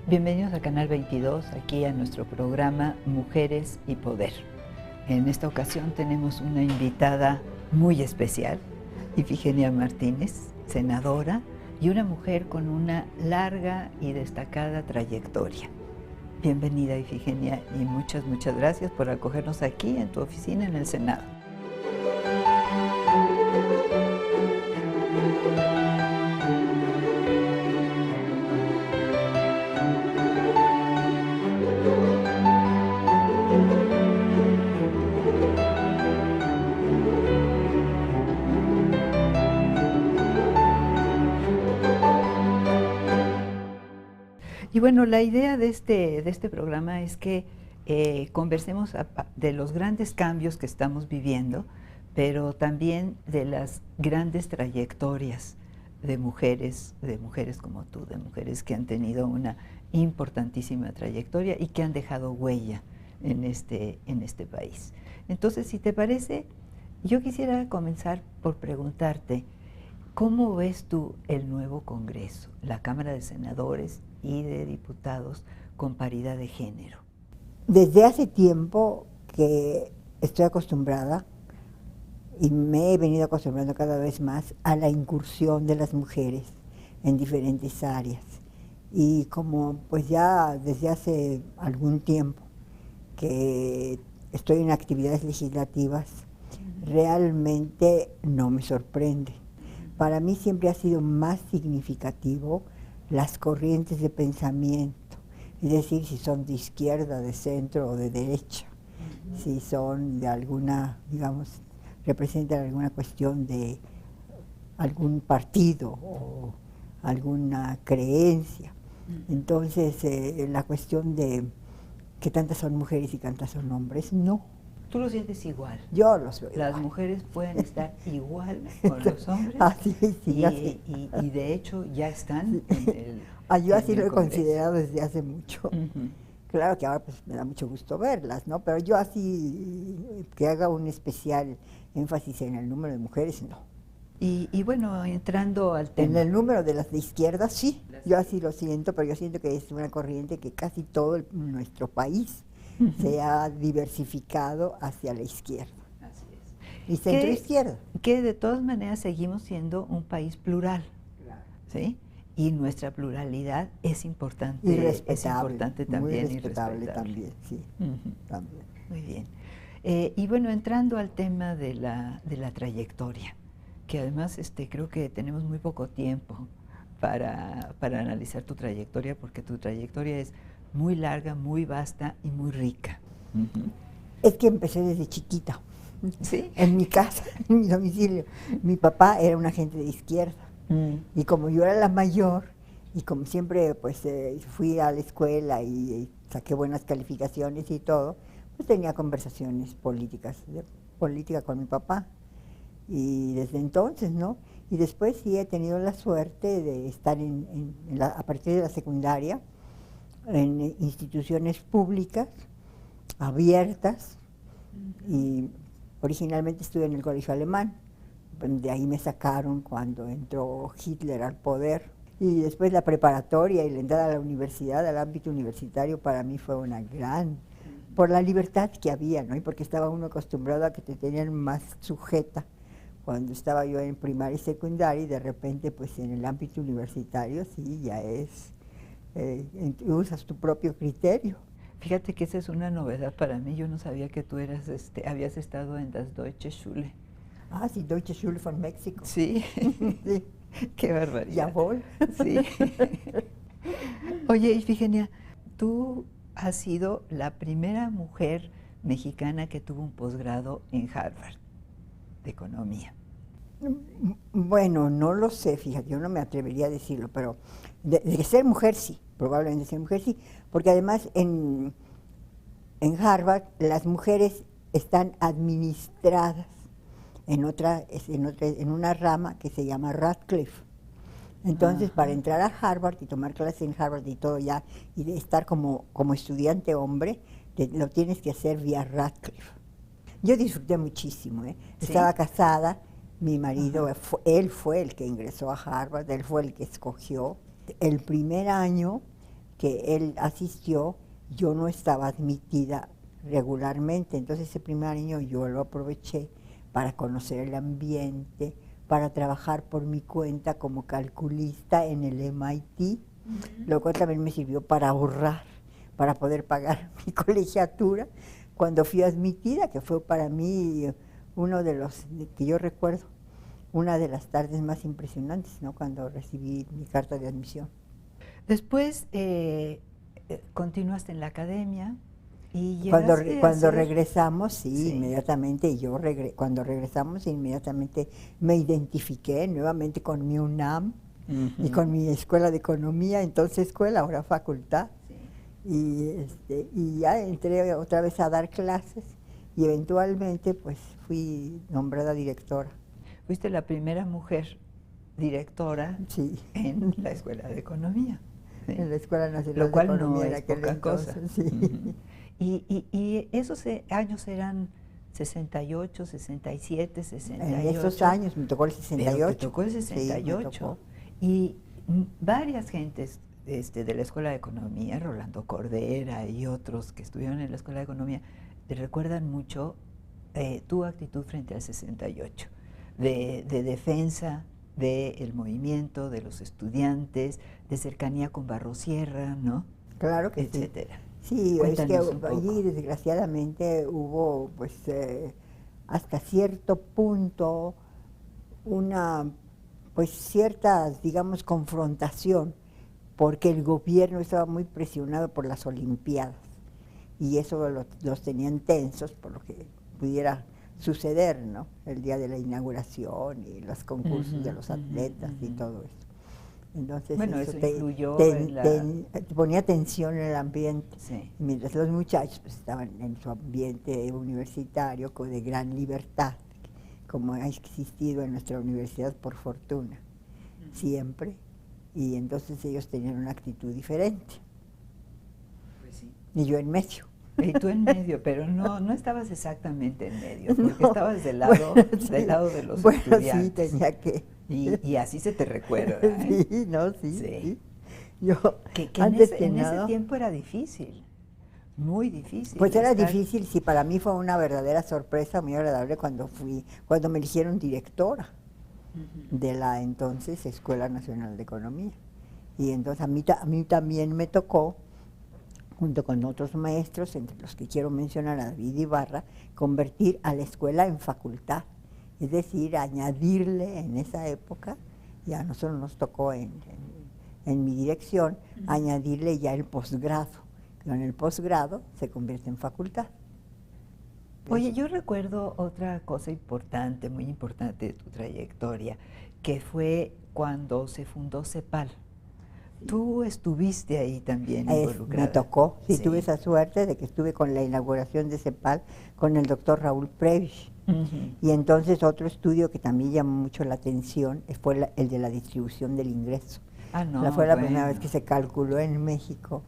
Bienvenidos a Canal 22, aquí a nuestro programa Mujeres y Poder. En esta ocasión tenemos una invitada muy especial, Ifigenia Martínez, senadora y una mujer con una larga y destacada trayectoria. Bienvenida, Ifigenia, y muchas gracias por acogernos aquí en tu oficina en el Senado. Y bueno, la idea de este programa es que conversemos de los grandes cambios que estamos viviendo, pero también de las grandes trayectorias de mujeres como tú, de mujeres que han tenido una importantísima trayectoria y que han dejado huella en este país. Entonces, si te parece, yo quisiera comenzar por preguntarte, ¿cómo ves tú el nuevo Congreso, la Cámara de Senadores y de Diputados con paridad de género? Desde hace tiempo que estoy acostumbrada y me he venido acostumbrando cada vez más a la incursión de las mujeres en diferentes áreas. Y como pues ya desde hace algún tiempo que estoy en actividades legislativas, realmente no me sorprende. Para mí siempre ha sido más significativo las corrientes de pensamiento, es decir, si son de izquierda, de centro o de derecha, si son de alguna, digamos, representan alguna cuestión de algún partido o alguna creencia. Entonces, la cuestión de que tantas son mujeres y tantas son hombres, no. ¿Tú lo sientes igual? Yo los veo Las igual. mujeres pueden estar igual con los hombres. Así sí, y de hecho ya están en el yo así en el lo he Congreso. considerado desde hace mucho. Claro que ahora pues me da mucho gusto verlas, ¿no? Pero yo así, que haga un especial énfasis en el número de mujeres, no. Y bueno, entrando al En tema. el número de las de izquierda, sí. Yo así lo siento, pero yo siento que es una corriente que casi todo nuestro país se ha diversificado hacia la izquierda. Así es. Y centro-izquierda. Que de todas maneras seguimos siendo un país plural, ¿sí? Y nuestra pluralidad es importante. Y respetable. Es importante también. Muy respetable también, sí. También. Muy bien. Y bueno, entrando al tema de la trayectoria, que además creo que tenemos muy poco tiempo para analizar tu trayectoria, porque tu trayectoria es muy larga, muy vasta y muy rica. Es que empecé desde chiquita. ¿Sí? En mi casa, en mi domicilio. Mi papá era un agente de izquierda. Y como yo era la mayor, y como siempre pues fui a la escuela y saqué buenas calificaciones y todo, pues tenía conversaciones políticas, de política con mi papá. Y desde entonces, ¿no? Y después sí he tenido la suerte de estar a partir de la secundaria en instituciones públicas, abiertas, y originalmente estuve en el colegio alemán. De ahí me sacaron cuando entró Hitler al poder. Y después la preparatoria y la entrada a la universidad, al ámbito universitario, para mí fue una gran, por la libertad que había, ¿no? Y porque estaba uno acostumbrado a que te tenían más sujeta cuando estaba yo en primaria y secundaria, y de repente pues en el ámbito universitario sí, ya es, usas tu propio criterio. Fíjate que esa es una novedad para mí. Yo no sabía que tú habías estado en das Deutsche Schule. Ah, sí, Deutsche Schule von México. Sí. Sí. Qué barbaridad. Jawohl. Sí. Oye, Ifigenia, tú has sido la primera mujer mexicana que tuvo un posgrado en Harvard de economía. Bueno, no lo sé, fíjate, yo no me atrevería a decirlo, pero de ser mujer sí, probablemente ser mujer sí, porque además en Harvard las mujeres están administradas en una rama que se llama Radcliffe. Entonces, para entrar a Harvard y tomar clases en Harvard y todo ya, y de estar como estudiante hombre, lo tienes que hacer vía Radcliffe. Yo disfruté muchísimo, ¿eh? ¿Sí? Estaba casada, mi marido, él fue el que ingresó a Harvard, él fue el que escogió. El primer año que él asistió, yo no estaba admitida regularmente. Entonces ese primer año yo lo aproveché para conocer el ambiente, para trabajar por mi cuenta como calculista en el MIT, lo cual también me sirvió para ahorrar, para poder pagar mi colegiatura cuando fui admitida, que fue para mí uno de los que yo recuerdo, una de las tardes más impresionantes, ¿no? Cuando recibí mi carta de admisión. Después continuaste en la academia y Cuando regresamos, sí, inmediatamente cuando regresamos inmediatamente me identifiqué nuevamente con mi UNAM y con mi escuela de economía, entonces escuela, ahora facultad, y ya entré otra vez a dar clases y eventualmente pues fui nombrada directora. Fuiste la primera mujer directora en la escuela de economía. En la Escuela Nacional Lo cual de Economía no en es aquel poca entonces, cosa. sí. Y esos años eran 68, 67, 68. En esos años me tocó el 68. Pero te tocó el 68. Sí, tocó. Y varias gentes de la Escuela de Economía, Rolando Cordera y otros que estuvieron en la Escuela de Economía, te recuerdan mucho tu actitud frente al 68, de defensa del movimiento, de los estudiantes, de cercanía con Barrosierra, ¿no? Claro que etcétera. Sí, es que allí desgraciadamente hubo pues hasta cierto punto una pues cierta, digamos, confrontación, porque el gobierno estaba muy presionado por las Olimpiadas y eso los tenían tensos por lo que pudiera suceder, ¿no? El día de la inauguración y los concursos de los atletas y todo eso. Entonces bueno, eso influyó ponía tensión en el ambiente, sí. Mientras los muchachos pues, estaban en su ambiente universitario de gran libertad, como ha existido en nuestra universidad por fortuna, siempre, y entonces ellos tenían una actitud diferente. Pues sí. Y yo en medio. Y tú en medio, pero no estabas exactamente en medio, porque estabas del lado de los estudiantes. Sí, tenía que. Y así se te recuerda, ¿eh? Sí, no, sí. Yo, que antes en ese tiempo era difícil, muy difícil. Pues era difícil, sí, para mí fue una verdadera sorpresa, muy agradable cuando me eligieron directora de la entonces Escuela Nacional de Economía. Y entonces a mí también me tocó, junto con otros maestros, entre los que quiero mencionar a David Ibarra, convertir a la escuela en facultad. Es decir, añadirle en esa época, ya a nosotros nos tocó en mi dirección, añadirle ya el posgrado. En el posgrado se convierte en facultad. Oye, yo recuerdo otra cosa importante, muy importante de tu trayectoria, que fue cuando se fundó CEPAL. Tú estuviste ahí también involucrada. Me tocó, sí, tuve esa suerte de que estuve con la inauguración de CEPAL con el doctor Raúl Prebisch. Y entonces otro estudio que también llamó mucho la atención fue el de la distribución del ingreso. Fue la primera vez que se calculó en México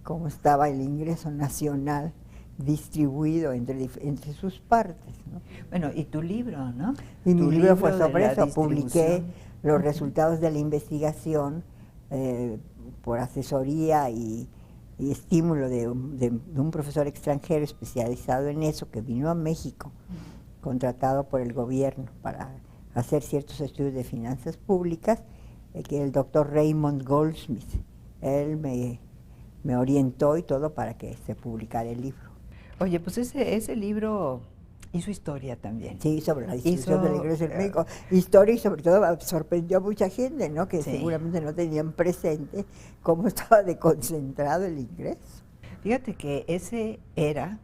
cómo estaba el ingreso nacional distribuido entre sus partes, ¿no? Bueno, y tu libro, ¿no? Y mi libro fue sobre eso, publiqué los resultados de la investigación por asesoría y estímulo de un profesor extranjero especializado en eso, que vino a México, contratado por el gobierno para hacer ciertos estudios de finanzas públicas, que el doctor Raymond Goldsmith, él me orientó y todo para que se publicara el libro. Oye, pues ese libro hizo historia también. Sí, sobre la distribución del ingreso en México. Historia y sobre todo sorprendió a mucha gente, ¿no? Que seguramente no tenían presente cómo estaba deconcentrado el ingreso. Fíjate que ese era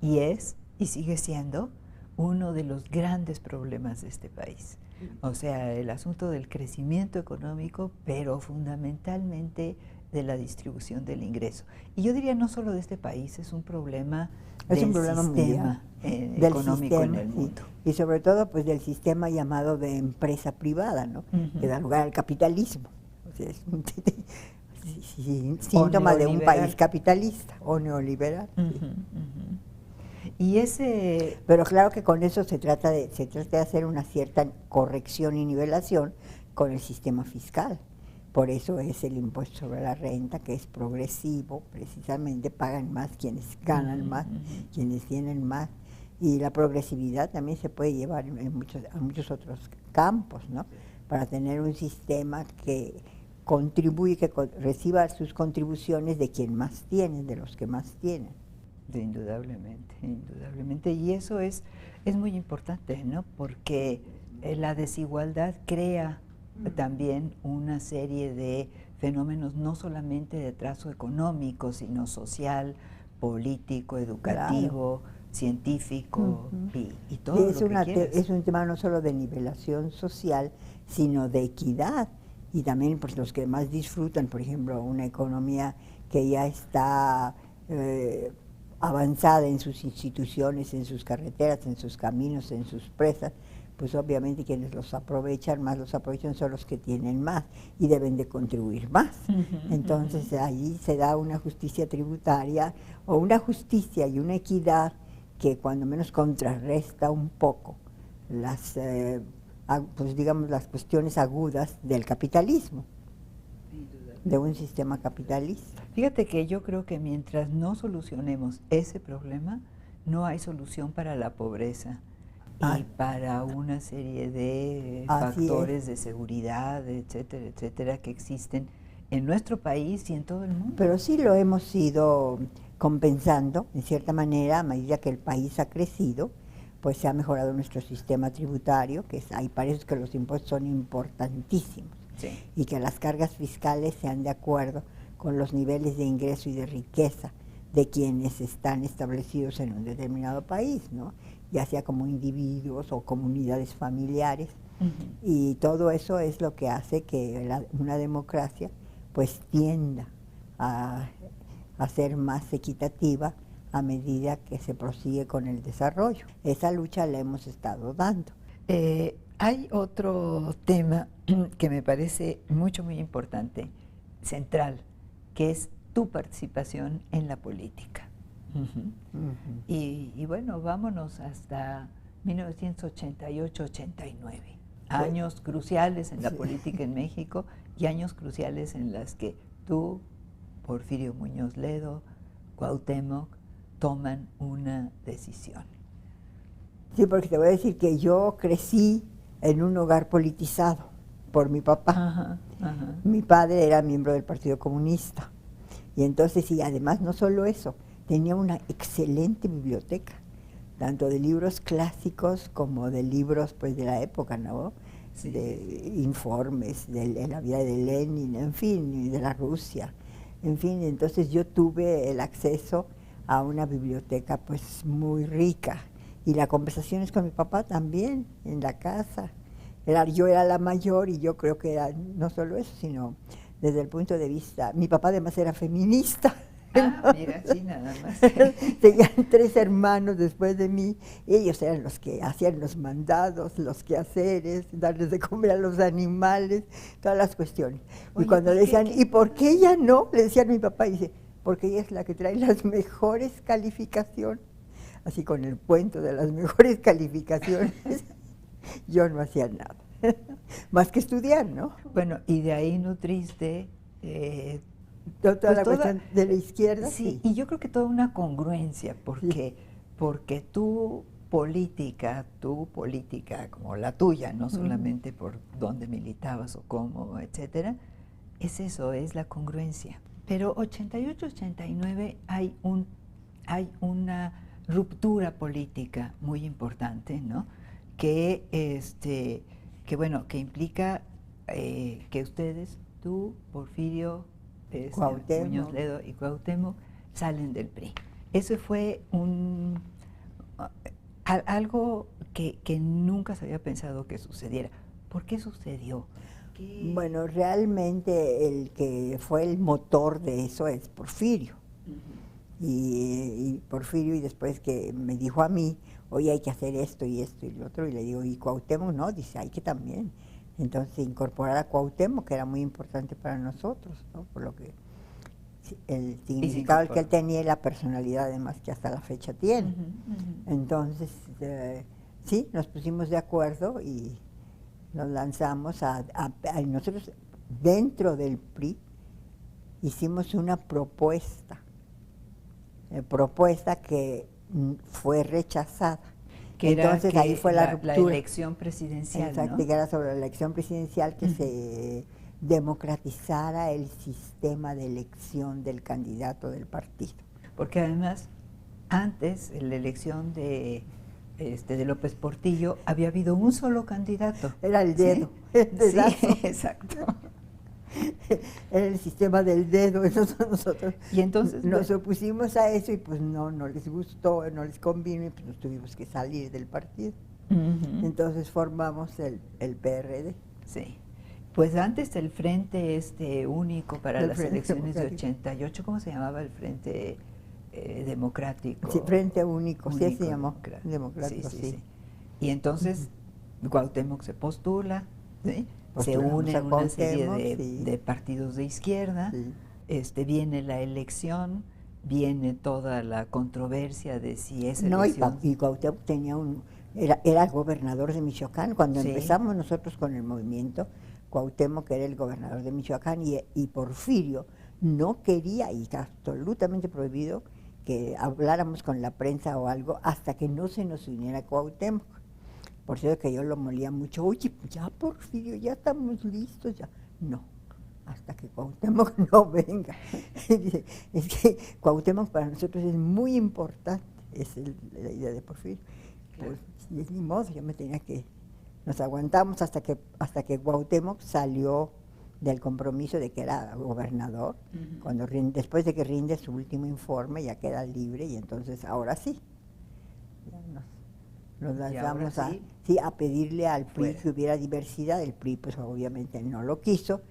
y es y sigue siendo uno de los grandes problemas de este país. O sea, el asunto del crecimiento económico, pero fundamentalmente de la distribución del ingreso. Y yo diría no solo de este país, es un problema mundial, del económico sistema, en el mundo. Y sobre todo pues del sistema llamado de empresa privada, ¿no? Que da lugar al capitalismo. O sea, es un síntoma de un país capitalista o neoliberal. Y pero claro que con eso se trata de hacer una cierta corrección y nivelación con el sistema fiscal, Por eso es el impuesto sobre la renta, que es progresivo, precisamente pagan más quienes ganan más, quienes tienen más. Y la progresividad también se puede llevar a muchos otros campos, ¿no? Para tener un sistema que contribuye, que reciba sus contribuciones de quien más tiene, de los que más tienen. Indudablemente, indudablemente. Y eso es muy importante, ¿no? Porque la desigualdad crea también una serie de fenómenos, no solamente de trazo económico, sino social, político, educativo, científico y todo es lo que quieras. Es un tema no solo de nivelación social, sino de equidad. Y también pues, los que más disfrutan, por ejemplo, una economía que ya está avanzada en sus instituciones, en sus carreteras, en sus caminos, en sus presas, pues obviamente quienes los aprovechan son los que tienen más y deben de contribuir más. Entonces allí se da una justicia tributaria o una justicia y una equidad que cuando menos contrarresta un poco las, pues digamos, las cuestiones agudas del capitalismo, de un sistema capitalista. Fíjate que yo creo que mientras no solucionemos ese problema, no hay solución para la pobreza y para una serie de factores de seguridad, etcétera, etcétera, que existen en nuestro país y en todo el mundo. Pero sí lo hemos ido compensando, en cierta manera, a medida que el país ha crecido, pues se ha mejorado nuestro sistema tributario, que ahí parece que los impuestos son importantísimos, y que las cargas fiscales sean de acuerdo con los niveles de ingreso y de riqueza de quienes están establecidos en un determinado país, ¿no? Ya sea como individuos o comunidades familiares, y todo eso es lo que hace que una democracia pues tienda a ser más equitativa a medida que se prosigue con el desarrollo. Esa lucha la hemos estado dando. Hay otro tema que me parece muy importante, central, que es tu participación en la política. Y bueno, vámonos hasta 1988-89, años cruciales en la política en México y años cruciales en las que tú, Porfirio Muñoz Ledo, Cuauhtémoc, toman una decisión. Sí, porque te voy a decir que yo crecí en un hogar politizado por mi papá. Mi padre era miembro del Partido Comunista. Y entonces, y además no solo eso, tenía una excelente biblioteca, tanto de libros clásicos como de libros pues de la época, ¿no? De informes de la vida de Lenin, en fin, de la Rusia. En fin, entonces yo tuve el acceso a una biblioteca pues muy rica. Y las conversaciones con mi papá también, en la casa. Yo era la mayor y yo creo que era no solo eso, sino desde el punto de vista... Mi papá además era feminista. Mira, sí, nada más. Tenían 3 hermanos después de mí. Ellos eran los que hacían los mandados, los quehaceres, darles de comer a los animales, todas las cuestiones. Oye, y cuando le decían, ¿y por qué ella no? Le decían a mi papá, y dice, porque ella es la que trae las mejores calificaciones. Así con el cuento de las mejores calificaciones, yo no hacía nada, más que estudiar, ¿no? Bueno, y de ahí nutriste... toda pues la cuestión de la izquierda. Sí, y yo creo que toda una congruencia, porque tu política como la tuya, no solamente por dónde militabas o cómo, etcétera, es eso, es la congruencia. Pero 88-89 hay una ruptura política muy importante, ¿no? Que implica que ustedes, tú, Porfirio, Muñoz Ledo y Cuauhtémoc, salen del PRI. Eso fue algo que nunca se había pensado que sucediera. ¿Por qué sucedió? Bueno, realmente el que fue el motor de eso es Porfirio. Y Porfirio, y después que me dijo a mí, oye, hay que hacer esto y esto y lo otro, y le digo, ¿y Cuauhtémoc? No, dice, hay que también. Entonces incorporar a Cuauhtémoc, que era muy importante para nosotros, ¿no? Por lo que el significado que él tenía y la personalidad además que hasta la fecha tiene. Entonces, sí, nos pusimos de acuerdo y nos lanzamos a nosotros dentro del PRI hicimos una propuesta que fue rechazada. Que entonces era ahí fue la ruptura. La elección presidencial, exacto, ¿no? que era sobre la elección presidencial, que se democratizara el sistema de elección del candidato del partido. Porque además, antes, en la elección de López Portillo, había habido un solo candidato. Era el dedo, ¿sí? el dedazo. Sí, exacto. Era el sistema del dedo, nosotros y entonces nos opusimos a eso y pues no les gustó, no les convino y pues nos tuvimos que salir del partido. Entonces formamos el PRD. Sí. Pues antes el Frente Único para las elecciones de 88, ¿cómo se llamaba el Frente Democrático? Sí, Frente Único, sí se llamó, democrático, sí. Y entonces Cuauhtémoc se postula, ¿sí? Se unen una serie de partidos de izquierda, viene la elección, viene toda la controversia de si esa elección... Y Cuauhtémoc era gobernador de Michoacán. Cuando empezamos nosotros con el movimiento, Cuauhtémoc era el gobernador de Michoacán y Porfirio no quería, y absolutamente prohibido, que habláramos con la prensa o algo hasta que no se nos uniera Cuauhtémoc. Por cierto que yo lo molía mucho, oye, ya Porfirio, ya estamos listos, ya. No, hasta que Cuauhtémoc no venga. Es que Cuauhtémoc para nosotros es muy importante, es la idea de Porfirio. Claro. Pues, y ni modo, nos aguantamos hasta que Cuauhtémoc salió del compromiso de que era gobernador, después de que rinde su último informe ya queda libre y entonces ahora sí. Nos lanzamos a pedirle al PRI que hubiera diversidad. El PRI pues obviamente no lo quiso.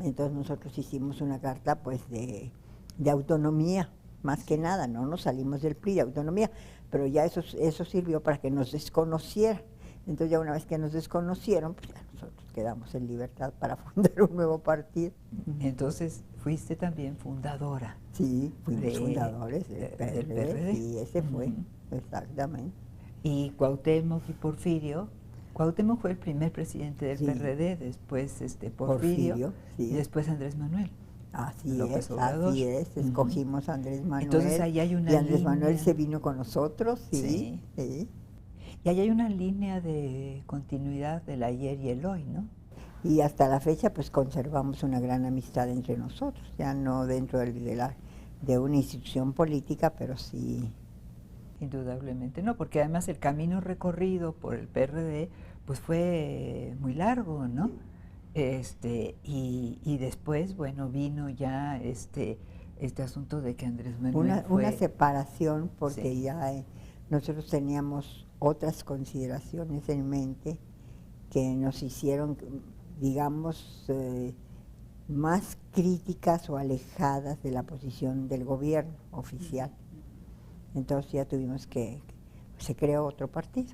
Entonces nosotros hicimos una carta pues de autonomía, más que nada, no nos salimos del PRI, de autonomía, pero ya eso sirvió para que nos desconocieran. Entonces ya una vez que nos desconocieron, pues ya nosotros quedamos en libertad para fundar un nuevo partido. Entonces fuiste también fundadora. Sí, fuimos fundadores del PRD. Sí, ese fue, exactamente. Y Cuauhtémoc y Porfirio. Cuauhtémoc fue el primer presidente del PRD, después Porfirio y después Andrés Manuel. Así es, escogimos a Andrés Manuel. Entonces ahí hay una y Andrés Manuel se vino con nosotros, sí. Y ahí hay una línea de continuidad del ayer y el hoy, ¿no? Y hasta la fecha pues conservamos una gran amistad entre nosotros, ya no dentro de una institución política, pero sí. Indudablemente no, porque además el camino recorrido por el PRD pues fue muy largo, ¿no? Y después, bueno, vino ya este asunto de que Andrés Manuel una separación, porque ya nosotros teníamos otras consideraciones en mente que nos hicieron, digamos, más críticas o alejadas de la posición del gobierno oficial. Entonces ya se creó otro partido.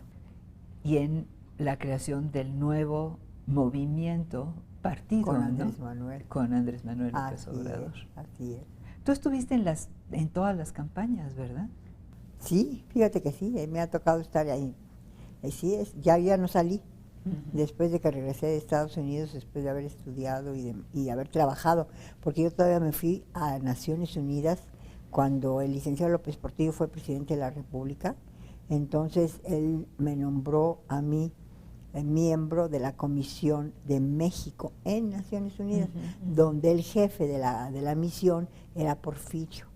Y en la creación del nuevo movimiento, partido, con Andrés Manuel. Con Andrés Manuel López Obrador. Así es. Tú estuviste en todas las campañas, ¿verdad? Sí, fíjate que sí, me ha tocado estar ahí. Así es, ya no salí. Después de que regresé de Estados Unidos, después de haber estudiado y haber trabajado, porque yo todavía me fui a Naciones Unidas cuando el licenciado López Portillo fue presidente de la República. Entonces él me nombró a mí miembro de la Comisión de México en Naciones Unidas, donde el jefe de la misión era Porfirio.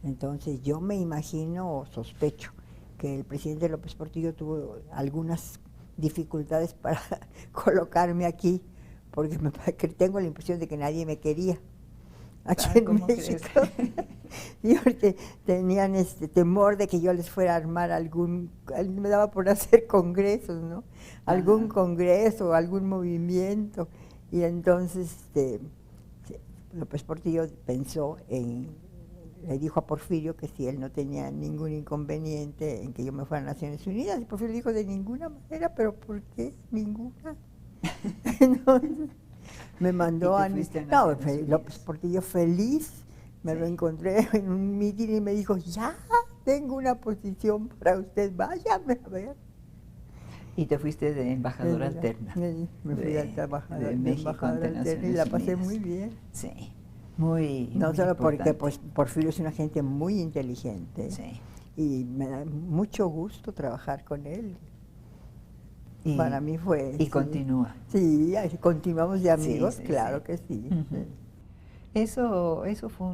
Entonces yo me imagino o sospecho que el presidente López Portillo tuvo algunas dificultades para colocarme aquí, porque tengo la impresión de que nadie me quería aquí en México. Y porque tenían temor de que yo les fuera a armar me daba por hacer congresos, ¿no? Algún congreso, algún movimiento. Y entonces López Portillo le dijo a Porfirio que si él no tenía ningún inconveniente en que yo me fuera a Naciones Unidas. Y Porfirio dijo, de ninguna manera, pero ¿por qué ninguna? Entonces, me mandó López Portillo feliz. Me lo encontré en un mitin y me dijo, ya tengo una posición para usted, váyame a ver. Y te fuiste de embajadora alterna. Sí, me fui de embajadora ante alterna y la pasé Naciones muy Unidas. bien. Sí, muy No solo porque importante. pues, Porfirio es una gente muy inteligente Sí. y me da mucho gusto trabajar con él. Y, Para mí fue... y sí. continúa. Sí, así continuamos de amigos, Sí, claro sí. que sí. Ujú. Sí. Eso fue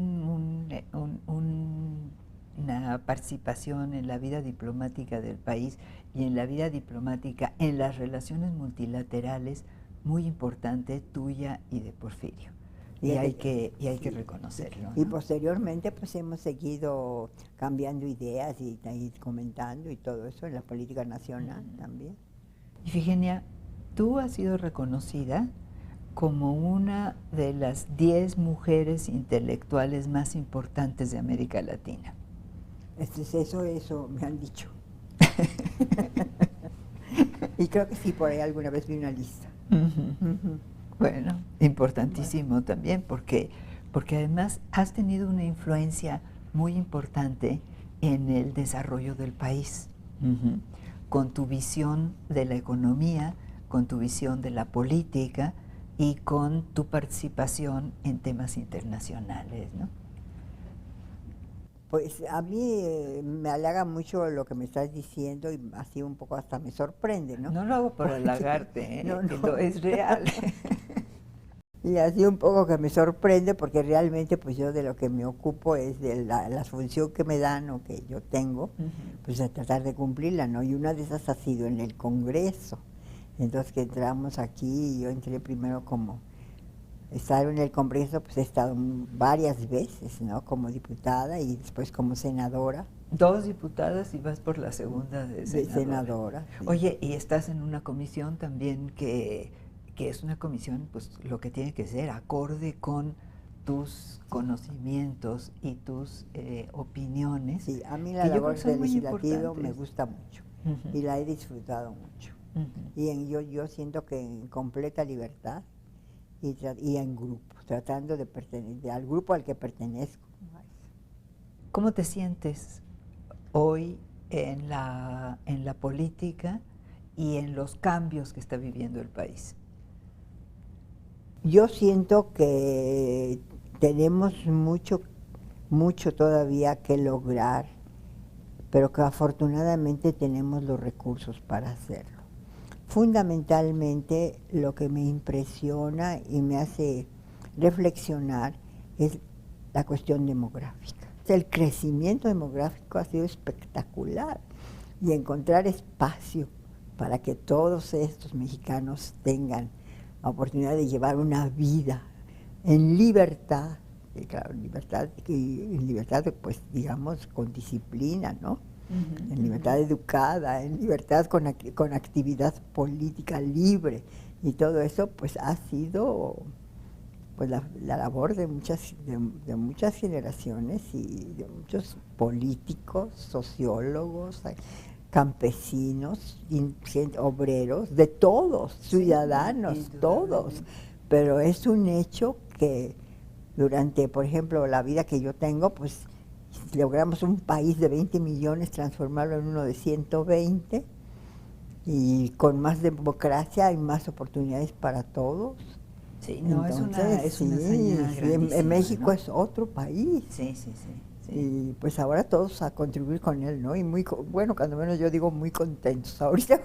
una participación en la vida diplomática del país y en la vida diplomática, en las relaciones multilaterales, muy importante tuya y de Porfirio. Y hay que Sí. reconocerlo, Y ¿no? posteriormente pues hemos seguido cambiando ideas y comentando y todo eso en la política nacional también. Ifigenia, tú has sido reconocida como una de las 10 mujeres intelectuales más importantes de América Latina. Eso me han dicho. Y creo que sí, por ahí alguna vez vi una lista. Ujú. Bueno, importantísimo también, porque además has tenido una influencia muy importante en el desarrollo del país, con tu visión de la economía, con tu visión de la política y con tu participación en temas internacionales, ¿no? Pues a mí me halaga mucho lo que me estás diciendo y así un poco hasta me sorprende, ¿no? No lo hago por Porque- halagarte, no, no. no, es real. Y así un poco que me sorprende porque realmente pues yo de lo que me ocupo es de la función que me dan o que yo tengo, pues de tratar de cumplirla, ¿no? Y una de esas ha sido en el Congreso. Entonces que entramos aquí, yo entré primero como, estar en el Congreso, pues he estado varias veces, ¿no? Como diputada y después como senadora. 2 diputadas y vas por la segunda de senadora. Sí. Oye, y estás en una comisión también que es una comisión, pues lo que tiene que ser, acorde con tus conocimientos y tus opiniones. Sí, a mí la que yo creo labor que son de muy legislativo me importantes. gusta mucho Ujú, y la he disfrutado mucho. ujú. Y yo siento que en completa libertad y en grupo, tratando de pertenecer al grupo al que pertenezco. ¿Cómo te sientes hoy en la política y en los cambios que está viviendo el país? Yo siento que tenemos mucho todavía que lograr, pero que afortunadamente tenemos los recursos para hacerlo. Fundamentalmente lo que me impresiona y me hace reflexionar es la cuestión demográfica. El crecimiento demográfico ha sido espectacular y encontrar espacio para que todos estos mexicanos tengan la oportunidad de llevar una vida en libertad, y claro, en libertad pues digamos con disciplina, ¿no? En libertad educada, en libertad con actividad política libre y todo eso pues ha sido pues la labor de muchas generaciones y de muchos políticos, sociólogos, campesinos, obreros, de todos, ciudadanos, sí, todos. Pero es un hecho que durante, por ejemplo, la vida que yo tengo, pues logramos un país de 20 millones, transformarlo en uno de 120 y con más democracia y más oportunidades para todos. Sí, no, Entonces, es una hazaña en grandísima, México ¿no? es otro país. Sí. Y pues ahora todos a contribuir con él, ¿no? Y bueno, cuando menos yo digo muy contentos ahorita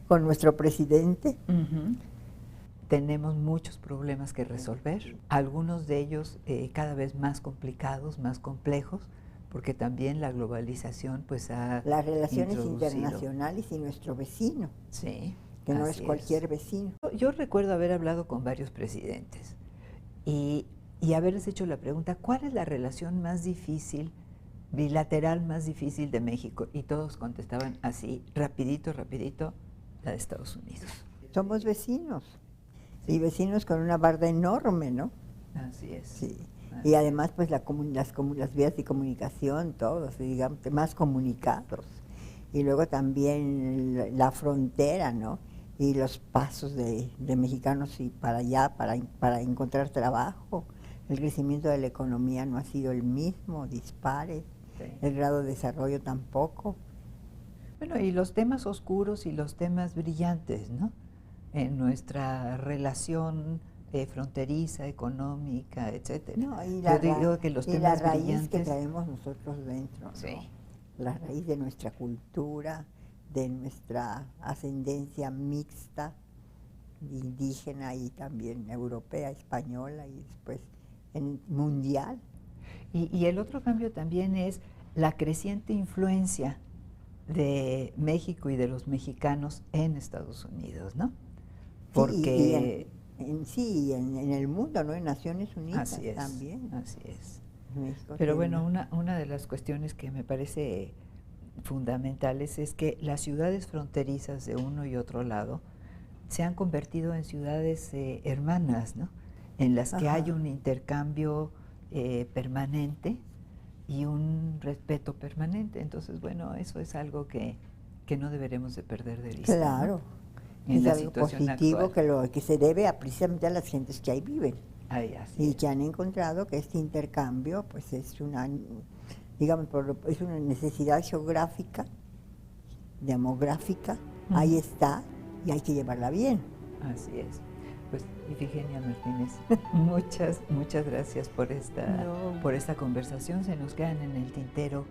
con nuestro presidente. Tenemos muchos problemas que resolver, algunos de ellos cada vez más complicados, más complejos, porque también la globalización pues ha Las relaciones introducido. internacionales y nuestro vecino, Sí, que no es así cualquier vecino. Yo recuerdo haber hablado con varios presidentes y haberles hecho la pregunta, ¿cuál es la relación más difícil, bilateral más difícil de México? Y todos contestaban así, rapidito, la de Estados Unidos. Somos vecinos, y vecinos con una barda enorme, ¿no? Así es. Sí. Así Y además pues las vías de comunicación, todos, digamos, más comunicados. Y luego también la frontera, ¿no? Y los pasos de mexicanos y para allá, para encontrar trabajo. El crecimiento de la economía no ha sido el mismo, dispares. Sí. El grado de desarrollo tampoco. Bueno, y los temas oscuros y los temas brillantes, ¿no? En nuestra relación fronteriza, económica, etcétera. No, Yo digo que los y temas la raíz brillantes, que traemos nosotros dentro, ¿no? sí, La raíz de nuestra cultura, de nuestra ascendencia mixta, indígena y también europea, española y después mundial. y el otro cambio también es la creciente influencia de México y de los mexicanos en Estados Unidos, ¿no? Porque Sí, en el mundo, ¿no? En Naciones Unidas así es, también. así es. México Pero tiene bueno, una de las cuestiones que me parece fundamentales es que las ciudades fronterizas de uno y otro lado se han convertido en ciudades hermanas, ¿no? En las que Ajá. hay un intercambio permanente y un respeto permanente. Entonces, bueno, eso es algo que no deberemos de perder de vista, Claro, ¿no? En es la algo situación positivo actual. que se debe precisamente a las gentes que ahí viven Ay, así y es. que han encontrado que este intercambio pues es una, digamos, es una necesidad geográfica, demográfica, ahí está y hay que llevarla bien. Así es. Pues, Ifigenia Martínez, muchas gracias por esta conversación. Se nos quedan en el tintero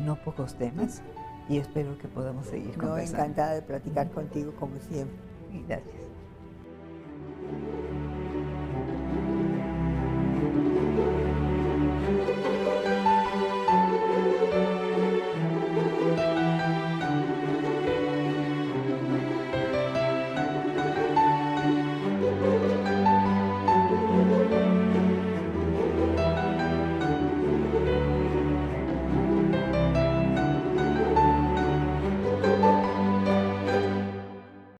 no pocos temas y espero que podamos seguir conversando. Encantada de platicar contigo como siempre. Gracias.